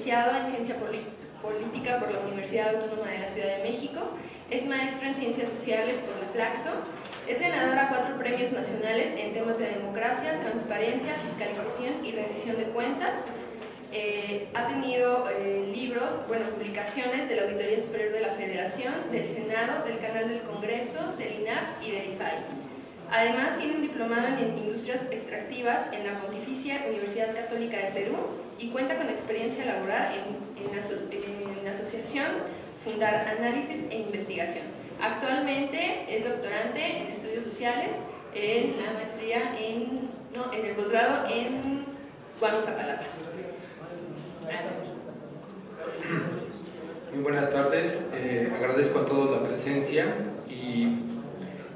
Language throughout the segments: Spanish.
licenciado en Ciencia Política por la Universidad Autónoma de la Ciudad de México, es maestro en Ciencias Sociales por la Flaxo, es ganador a 4 premios nacionales en temas de democracia, transparencia, fiscalización y rendición de cuentas. Ha tenido publicaciones de la Auditoría Superior de la Federación, del Senado, del Canal del Congreso, del INAF y del IFAI. Además, tiene un diplomado en Industrias Extractivas en la Pontificia Universidad Católica de Perú y cuenta con experiencia laboral en la asociación Fundar Análisis e Investigación. Actualmente es doctorante en Estudios Sociales en la maestría en el posgrado en Guamizapalapa. Muy buenas tardes, agradezco a todos la presencia y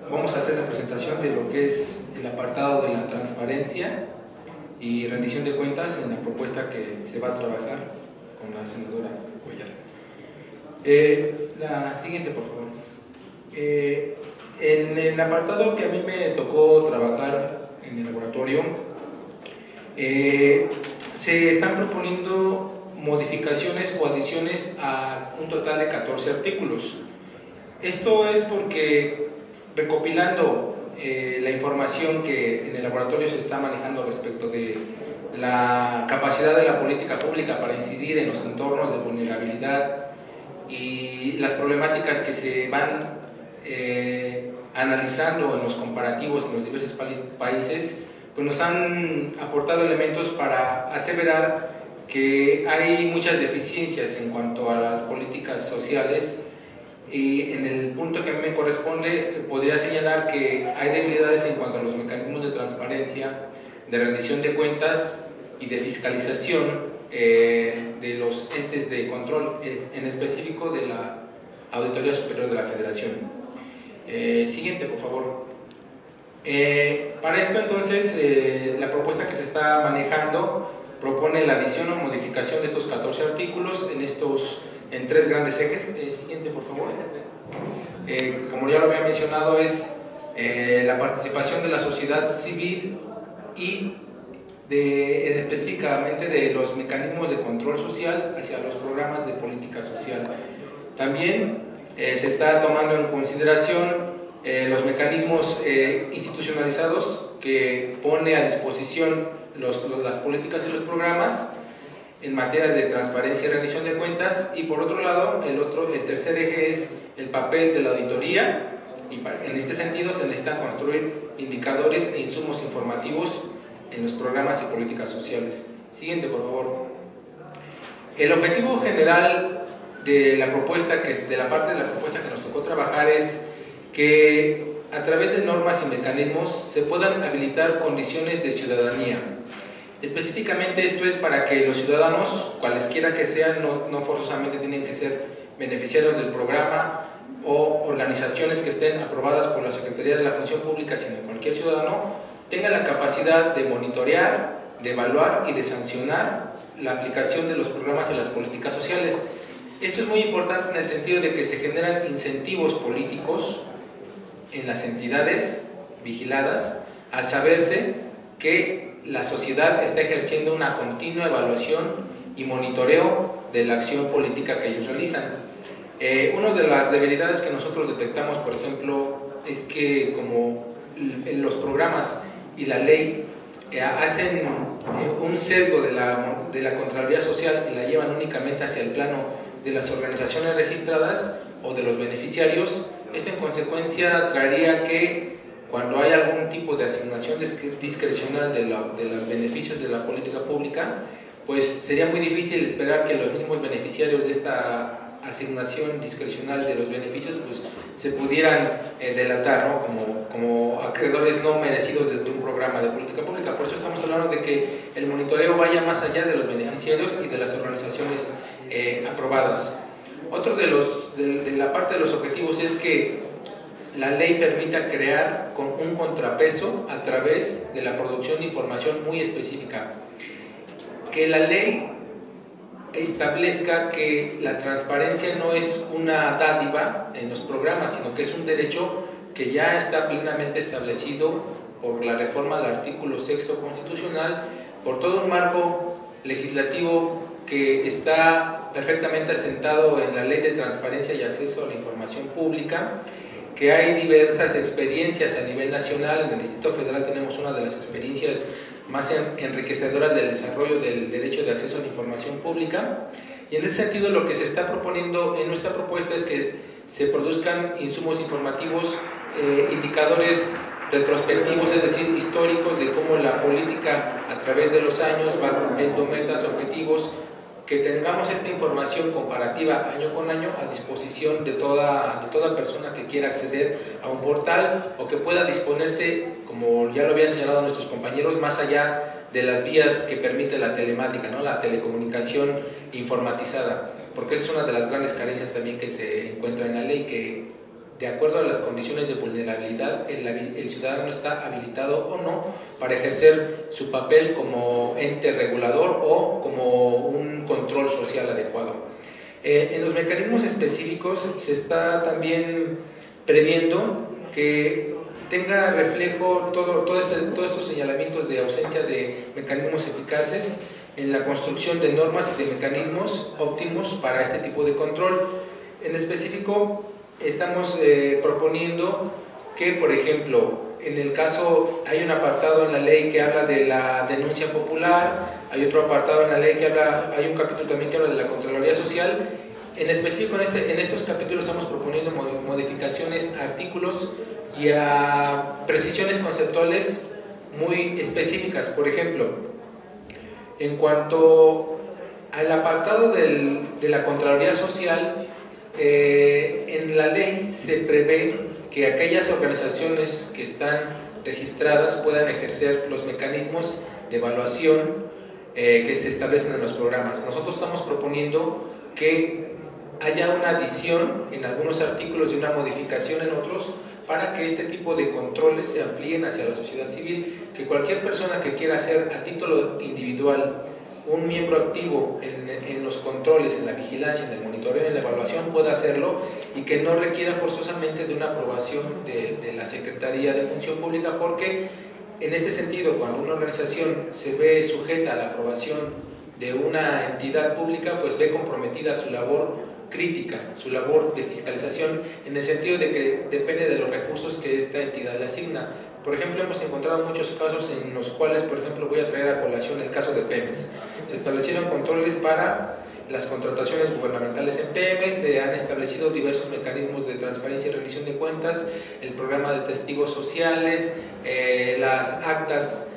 vamos a hacer la presentación de lo que es el apartado de la transparencia y rendición de cuentas en la propuesta que se va a trabajar con la senadora Cuellar. La siguiente, por favor. En el apartado que a mí me tocó trabajar en el laboratorio, se están proponiendo modificaciones o adiciones a un total de 14 artículos. Esto es porque, recopilando la información que en el laboratorio se está manejando respecto de la capacidad de la política pública para incidir en los entornos de vulnerabilidad y las problemáticas que se van analizando en los comparativos en los diversos países, pues nos han aportado elementos para aseverar que hay muchas deficiencias en cuanto a las políticas sociales, y en el punto que a mí me corresponde podría señalar que hay debilidades en cuanto a los mecanismos de transparencia, de rendición de cuentas y de fiscalización de los entes de control, en específico de la Auditoría Superior de la Federación. Siguiente, por favor. Para esto, entonces, la propuesta que se está manejando propone la adición o modificación de estos 14 artículos en 3 grandes ejes. Siguiente, por favor. Como ya lo había mencionado, es la participación de la sociedad civil y específicamente de los mecanismos de control social hacia los programas de política social. También se está tomando en consideración los mecanismos institucionalizados que pone a disposición las políticas y los programas en materia de transparencia y rendición de cuentas, y por otro lado, el tercer eje es el papel de la auditoría, y en este sentido se necesitan construir indicadores e insumos informativos en los programas y políticas sociales. Siguiente, por favor. El objetivo general de la parte de la propuesta que nos tocó trabajar es que a través de normas y mecanismos se puedan habilitar condiciones de ciudadanía. Específicamente esto es para que los ciudadanos, cualesquiera que sean, no forzosamente tienen que ser beneficiarios del programa o organizaciones que estén aprobadas por la Secretaría de la Función Pública, sino cualquier ciudadano tenga la capacidad de monitorear, de evaluar y de sancionar la aplicación de los programas y las políticas sociales. Esto es muy importante en el sentido de que se generan incentivos políticos en las entidades vigiladas al saberse que la sociedad está ejerciendo una continua evaluación y monitoreo de la acción política que ellos realizan. Una de las debilidades que nosotros detectamos, por ejemplo, es que como en los programas y la ley hacen un sesgo de la Contraloría Social y la llevan únicamente hacia el plano de las organizaciones registradas o de los beneficiarios, esto en consecuencia traería que cuando hay algún tipo de asignación discrecional de los beneficios de la política pública, pues sería muy difícil esperar que los mismos beneficiarios de esta asignación discrecional de los beneficios pues se pudieran delatar, ¿no? como acreedores no merecidos de un programa de política pública. Por eso estamos hablando de que el monitoreo vaya más allá de los beneficiarios y de las organizaciones aprobadas. Otro de la parte de los objetivos es que la ley permita crear con un contrapeso a través de la producción de información muy específica. Que la ley establezca que la transparencia no es una dádiva en los programas, sino que es un derecho que ya está plenamente establecido por la reforma del artículo 6º constitucional, por todo un marco legislativo que está perfectamente asentado en la Ley de Transparencia y Acceso a la Información Pública, que hay diversas experiencias a nivel nacional. En el Distrito Federal tenemos una de las experiencias más enriquecedoras del desarrollo del derecho de acceso a la información pública, y en ese sentido lo que se está proponiendo en nuestra propuesta es que se produzcan insumos informativos, indicadores retrospectivos, es decir, históricos, de cómo la política a través de los años va cumpliendo metas, objetivos, que tengamos esta información comparativa año con año a disposición de toda persona que quiera acceder a un portal o que pueda disponerse, como ya lo habían señalado nuestros compañeros, más allá de las vías que permite la telemática, ¿no? La telecomunicación informatizada, porque es una de las grandes carencias también que se encuentra en la ley, que de acuerdo a las condiciones de vulnerabilidad, el ciudadano está habilitado o no para ejercer su papel como ente regulador o como un control social adecuado. En los mecanismos específicos se está también previendo que tenga reflejo todos estos señalamientos de ausencia de mecanismos eficaces en la construcción de normas y de mecanismos óptimos para este tipo de control. En específico, estamos proponiendo que, por ejemplo, en el caso, hay un apartado en la ley que habla de la denuncia popular, hay otro apartado en la ley que habla, hay un capítulo también que habla de la Contraloría Social. En específico, en estos capítulos estamos proponiendo modificaciones a artículos y a precisiones conceptuales muy específicas. Por ejemplo, en cuanto al apartado de la Contraloría Social, en la ley se prevé que aquellas organizaciones que están registradas puedan ejercer los mecanismos de evaluación que se establecen en los programas. Nosotros estamos proponiendo que haya una adición en algunos artículos y una modificación en otros para que este tipo de controles se amplíen hacia la sociedad civil, que cualquier persona que quiera ser a título individual un miembro activo en los controles, en la vigilancia, en el monitoreo, en la evaluación, pueda hacerlo, y que no requiera forzosamente de una aprobación de la Secretaría de Función Pública, porque en este sentido, cuando una organización se ve sujeta a la aprobación de una entidad pública, pues ve comprometida su labor crítica, su labor de fiscalización, en el sentido de que depende de los recursos que esta entidad le asigna. Por ejemplo, hemos encontrado muchos casos en los cuales, por ejemplo, voy a traer a colación el caso de Pemex. Se establecieron controles para las contrataciones gubernamentales en Pemex, se han establecido diversos mecanismos de transparencia y rendición de cuentas, el programa de testigos sociales, las actas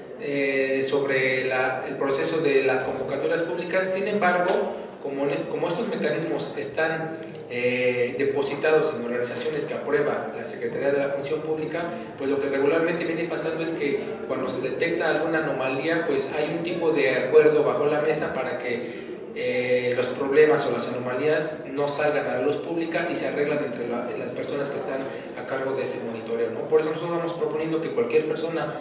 sobre el proceso de las convocatorias públicas. Sin embargo, como estos mecanismos están depositados en organizaciones que aprueba la Secretaría de la Función Pública, pues lo que regularmente viene pasando es que cuando se detecta alguna anomalía, pues hay un tipo de acuerdo bajo la mesa para que los problemas o las anomalías no salgan a la luz pública y se arreglan entre las personas que están a cargo de ese monitoreo, ¿no? Por eso nosotros vamos proponiendo que cualquier persona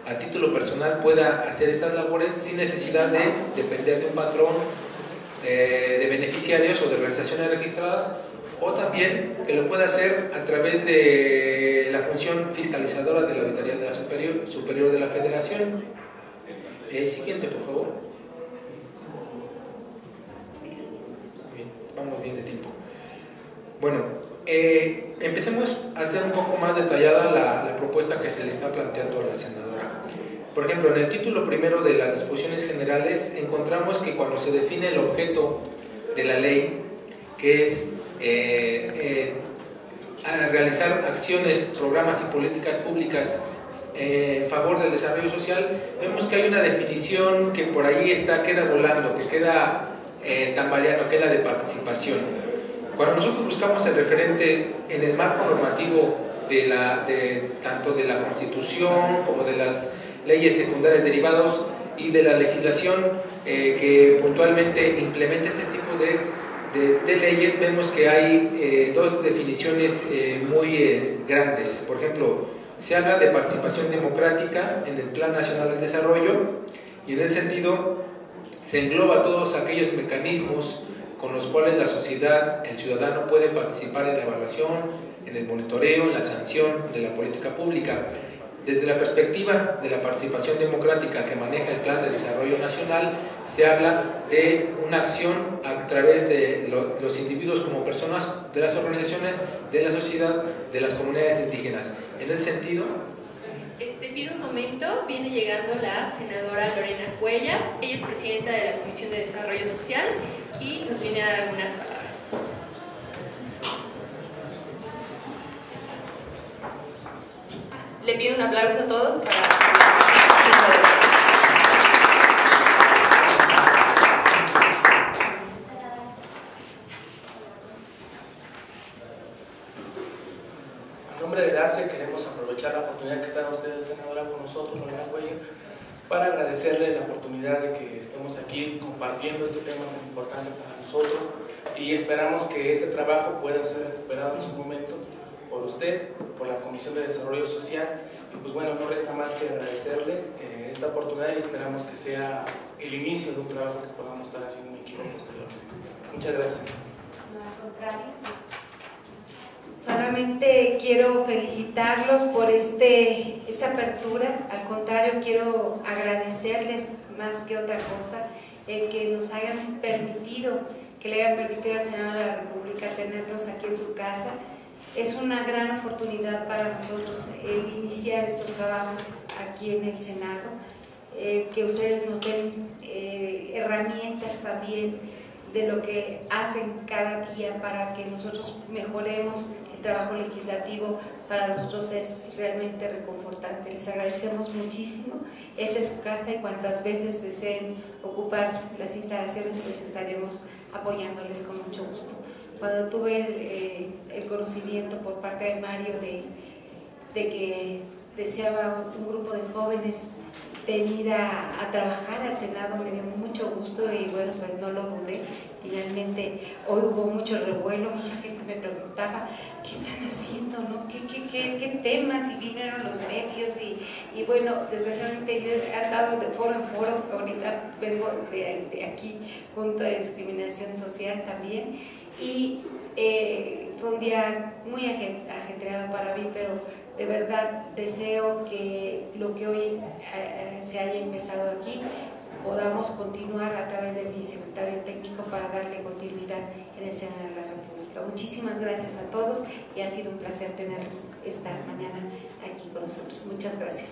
a título personal pueda hacer estas labores sin necesidad de depender de un patrón, de beneficiarios o de organizaciones registradas, o también que lo pueda hacer a través de la función fiscalizadora de la Auditoría de la Superior de la Federación. Siguiente, por favor. Bien, vamos bien de tiempo. Bueno, empecemos a hacer un poco más detallada la propuesta que se le está planteando a la senadora. Por ejemplo, en el título primero de las disposiciones generales encontramos que cuando se define el objeto de la ley, que es realizar acciones, programas y políticas públicas en favor del desarrollo social, vemos que hay una definición que por ahí queda volando, que queda tambaleando, que es la de participación. Cuando nosotros buscamos el referente en el marco normativo tanto de la Constitución como de las leyes secundarias derivados y de la legislación que puntualmente implementa este tipo de leyes, vemos que hay dos definiciones muy grandes. Por ejemplo, se habla de participación democrática en el Plan Nacional de Desarrollo, y en ese sentido se engloba todos aquellos mecanismos con los cuales la sociedad, el ciudadano, puede participar en la evaluación, en el monitoreo, en la sanción de la política pública. Desde la perspectiva de la participación democrática que maneja el Plan de Desarrollo Nacional, se habla de una acción a través de los individuos como personas, de las organizaciones, de la sociedad, de las comunidades indígenas. En ese sentido, pido un momento, viene llegando la senadora Lorena Cuellar, ella es presidenta de la Comisión de Desarrollo Social y nos viene a dar algunas palabras. Le pido un aplauso a todos para... En nombre del ACE queremos aprovechar la oportunidad que están ustedes, senadora, con nosotros, Lorena Cuellar, para agradecerle la oportunidad de que estemos aquí compartiendo este tema muy importante para nosotros y esperamos que este trabajo pueda ser recuperado en su momento por usted, por la Comisión de Desarrollo Social, y pues bueno, no resta más que agradecerle esta oportunidad y esperamos que sea el inicio de un trabajo que podamos estar haciendo en equipo posteriormente. Muchas gracias. No, al contrario, solamente quiero felicitarlos por esta apertura. Al contrario, quiero agradecerles más que otra cosa que nos hayan permitido, que le hayan permitido al Senado de la República tenerlos aquí en su casa. Es una gran oportunidad para nosotros el iniciar estos trabajos aquí en el Senado, que ustedes nos den herramientas también de lo que hacen cada día para que nosotros mejoremos el trabajo legislativo. Para nosotros es realmente reconfortante. Les agradecemos muchísimo. Esta es su casa y cuantas veces deseen ocupar las instalaciones, pues estaremos apoyándoles con mucho gusto. Cuando tuve el conocimiento por parte de Mario de que deseaba un grupo de jóvenes venir a trabajar al Senado, me dio mucho gusto y bueno, pues no lo dudé. Finalmente, hoy hubo mucho revuelo, mucha gente me preguntaba ¿qué están haciendo? ¿No? ¿Qué temas? Y vinieron los medios y bueno, desgraciadamente yo he andado de foro en foro, ahorita vengo de aquí, Junta de Discriminación Social también, y fue un día muy ajetreado para mí, pero de verdad deseo que lo que hoy se haya empezado aquí podamos continuar a través de mi secretario técnico para darle continuidad en el Senado de la República. Muchísimas gracias a todos y ha sido un placer tenerlos esta mañana aquí con nosotros. Muchas gracias.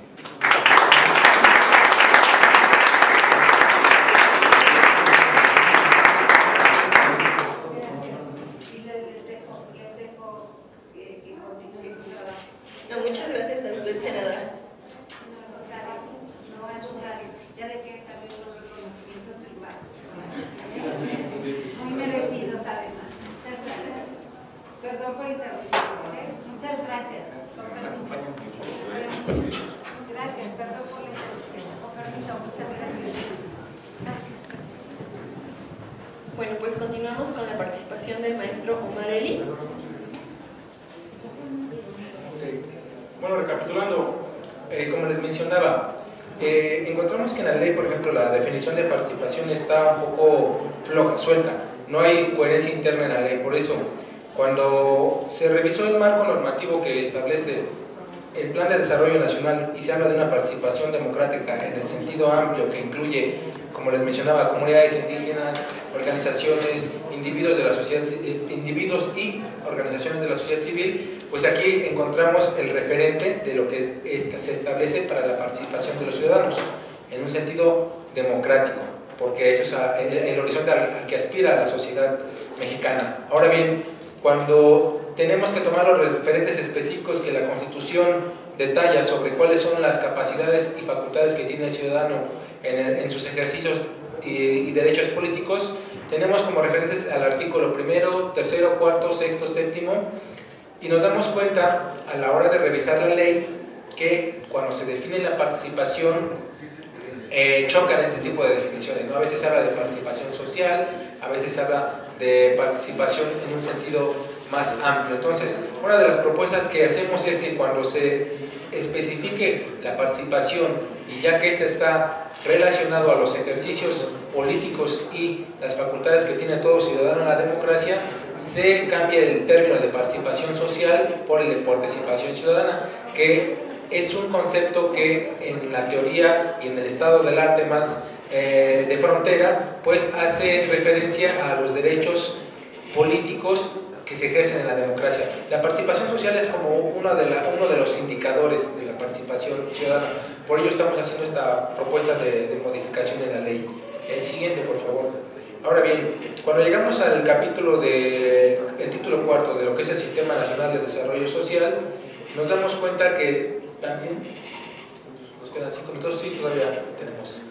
Muchas gracias a usted, senadora. Ya de que también los reconocimientos firmados. Muy merecidos además. Muchas gracias. Perdón por interrumpirlos. Muchas gracias. Con permiso. Gracias, perdón por la interrupción. Con permiso, muchas gracias. Gracias. Bueno, pues continuamos con la participación del maestro Omar Eli. Bueno, recapitulando, como les mencionaba, encontramos que en la ley, por ejemplo, la definición de participación está un poco floja, suelta, no hay coherencia interna en la ley. Por eso, cuando se revisó el marco normativo que establece el Plan de Desarrollo Nacional y se habla de una participación democrática en el sentido amplio que incluye, como les mencionaba, comunidades indígenas, organizaciones, individuos y organizaciones de la sociedad civil, pues aquí encontramos el referente de lo que se establece para la participación de los ciudadanos en un sentido democrático, porque eso es el horizonte al que aspira la sociedad mexicana. Ahora bien, cuando tenemos que tomar los referentes específicos que la Constitución detalla sobre cuáles son las capacidades y facultades que tiene el ciudadano en sus ejercicios y derechos políticos, tenemos como referentes al artículo 1, 3, 4, 6, 7, y nos damos cuenta a la hora de revisar la ley que cuando se define la participación chocan este tipo de definiciones, ¿no? A veces se habla de participación social, a veces se habla de participación en un sentido más amplio. Entonces, una de las propuestas que hacemos es que cuando se especifique la participación y ya que ésta está relacionado a los ejercicios políticos y las facultades que tiene todo ciudadano en la democracia, se cambie el término de participación social por el de participación ciudadana, que es un concepto que en la teoría y en el estado del arte más de frontera, pues hace referencia a los derechos políticos que se ejercen en la democracia. La participación social es como uno de los indicadores de la participación ciudadana. Por ello estamos haciendo esta propuesta de modificación en la ley. El siguiente, por favor. Ahora bien, cuando llegamos al capítulo el título cuarto de lo que es el Sistema Nacional de Desarrollo Social, nos damos cuenta que también, nos quedan 5 minutos, sí, todavía tenemos.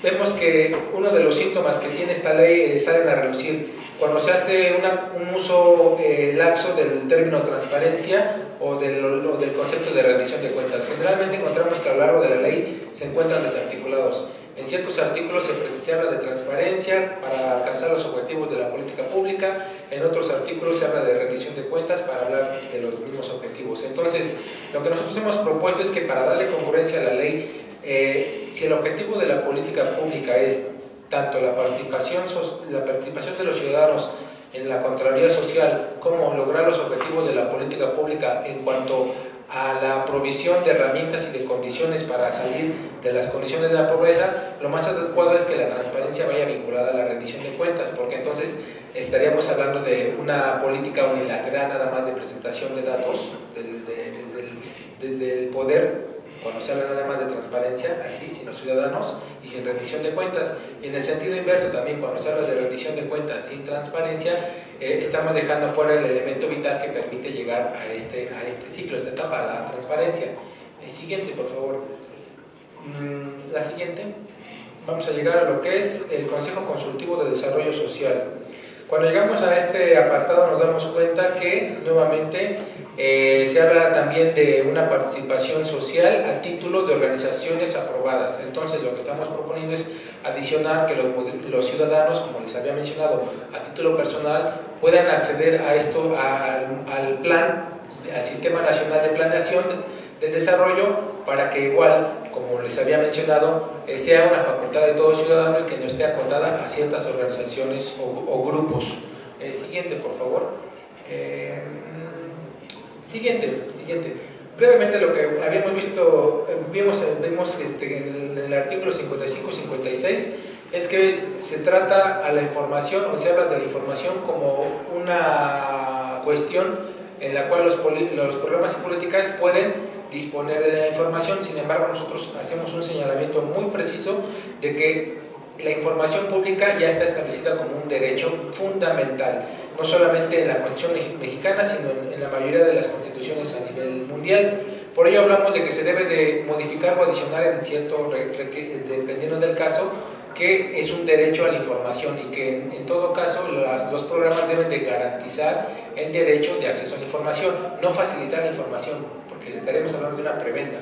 Vemos que uno de los síntomas que tiene esta ley salen a relucir cuando se hace un uso laxo del término transparencia o del concepto de rendición de cuentas. Generalmente encontramos que a lo largo de la ley se encuentran desarticulados. En ciertos artículos se habla de transparencia para alcanzar los objetivos de la política pública, en otros artículos se habla de rendición de cuentas para hablar de los mismos objetivos. Entonces, lo que nosotros hemos propuesto es que para darle congruencia a la ley, si el objetivo de la política pública es tanto la participación de los ciudadanos en la Contraloría Social como lograr los objetivos de la política pública en cuanto a la provisión de herramientas y de condiciones para salir de las condiciones de la pobreza, lo más adecuado es que la transparencia vaya vinculada a la rendición de cuentas, porque entonces estaríamos hablando de una política unilateral nada más de presentación de datos desde el poder, cuando se habla nada más de transparencia, así, sin los ciudadanos y sin rendición de cuentas. Y en el sentido inverso también, cuando se habla de rendición de cuentas sin transparencia, estamos dejando fuera el elemento vital que permite llegar a este ciclo, a esta etapa, a la transparencia. El siguiente, por favor. La siguiente. Vamos a llegar a lo que es el Consejo Consultivo de Desarrollo Social. Cuando llegamos a este apartado nos damos cuenta que nuevamente se habla también de una participación social a título de organizaciones aprobadas. Entonces lo que estamos proponiendo es adicionar que los ciudadanos, como les había mencionado, a título personal puedan acceder a esto, al plan, al Sistema Nacional de Planeación del Desarrollo, para que igual, como les había mencionado, sea una facultad de todo ciudadano y que no esté acotada a ciertas organizaciones o grupos. Siguiente, por favor. Siguiente. Brevemente lo que habíamos visto, vimos en el artículo 55 y 56, es que se trata a la información, o se habla de la información como una cuestión en la cual los programas y políticas pueden disponer de la información. Sin embargo, nosotros hacemos un señalamiento muy preciso de que la información pública ya está establecida como un derecho fundamental, no solamente en la Constitución mexicana, sino en la mayoría de las constituciones a nivel mundial. Por ello hablamos de que se debe de modificar o adicionar en cierto, dependiendo del caso, que es un derecho a la información y que en todo caso los programas deben de garantizar el derecho de acceso a la información, no facilitar la información, porque estaremos hablando de una preventa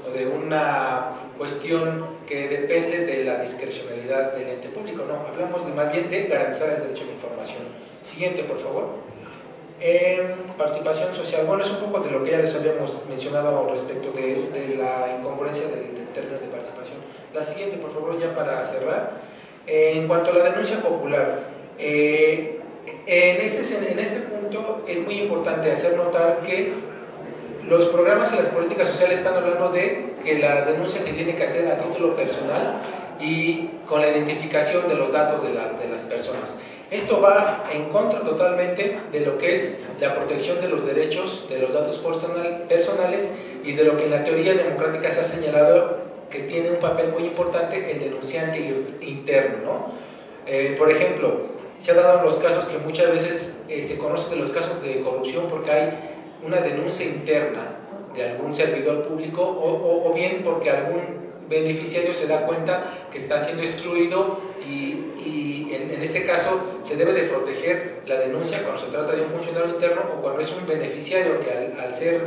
o de una cuestión que depende de la discrecionalidad del ente público. No, hablamos más bien de garantizar el derecho a la información. Siguiente, por favor. Participación social. Bueno, es un poco de lo que ya les habíamos mencionado respecto de la incongruencia del término de participación. La siguiente, por favor, ya para cerrar. En cuanto a la denuncia popular, en este punto es muy importante hacer notar que los programas y las políticas sociales están hablando de que la denuncia se tiene que hacer a título personal y con la identificación de los datos de las personas. Esto va en contra totalmente de lo que es la protección de los derechos, de los datos personales y de lo que en la teoría democrática se ha señalado que tiene un papel muy importante el denunciante interno, ¿no? Por ejemplo, se ha dado en los casos que muchas veces se conocen de los casos de corrupción porque hay una denuncia interna de algún servidor público o bien porque algún beneficiario se da cuenta que está siendo excluido y en este caso se debe de proteger la denuncia cuando se trata de un funcionario interno o cuando es un beneficiario que al ser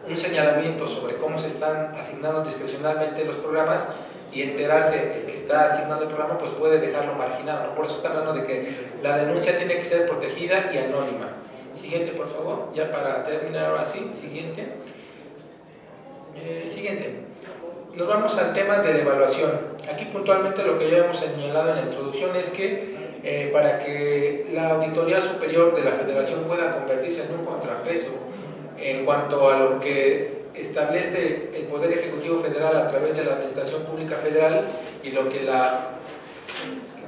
un señalamiento sobre cómo se están asignando discrecionalmente los programas y enterarse el que está asignando el programa, pues puede dejarlo marginado, ¿no? Por eso está hablando de que la denuncia tiene que ser protegida y anónima. Siguiente, por favor, ya para terminar ahora sí. Siguiente. Siguiente. Nos vamos al tema de la evaluación. Aquí puntualmente lo que ya hemos señalado en la introducción es que para que la Auditoría Superior de la Federación pueda convertirse en un contrapeso en cuanto a lo que establece el Poder Ejecutivo Federal a través de la Administración Pública Federal y lo que la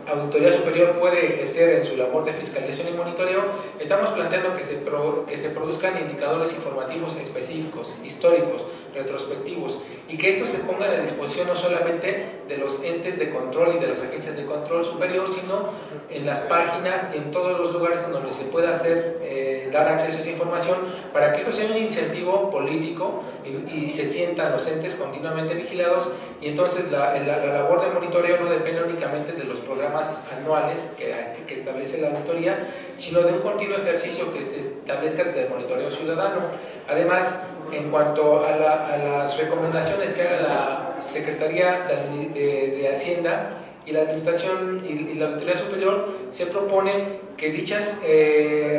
Auditoría Superior puede ejercer en su labor de fiscalización y monitoreo, estamos planteando que se produzcan indicadores informativos específicos, históricos, retrospectivos, y que estos se pongan a disposición no solamente de los entes de control y de las agencias de control superior, sino en las páginas y en todos los lugares en donde se pueda dar acceso a esa información, para que esto sea un incentivo político y se sientan los entes continuamente vigilados, y entonces la labor de monitoreo no depende únicamente de los programas anuales que establece la auditoría, sino de un continuo ejercicio que se establezca desde el monitoreo ciudadano. Además, en cuanto a las recomendaciones que haga la Secretaría de Hacienda y la Administración y la Auditoría Superior, se propone que dichas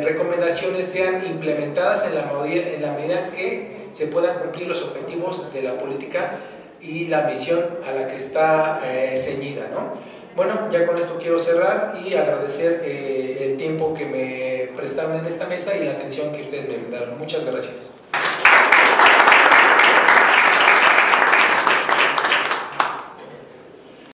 recomendaciones sean implementadas en la medida que se puedan cumplir los objetivos de la política y la misión a la que está ceñida, ¿no? Bueno, ya con esto quiero cerrar y agradecer el tiempo que me prestaron en esta mesa y la atención que ustedes me brindaron. Muchas gracias.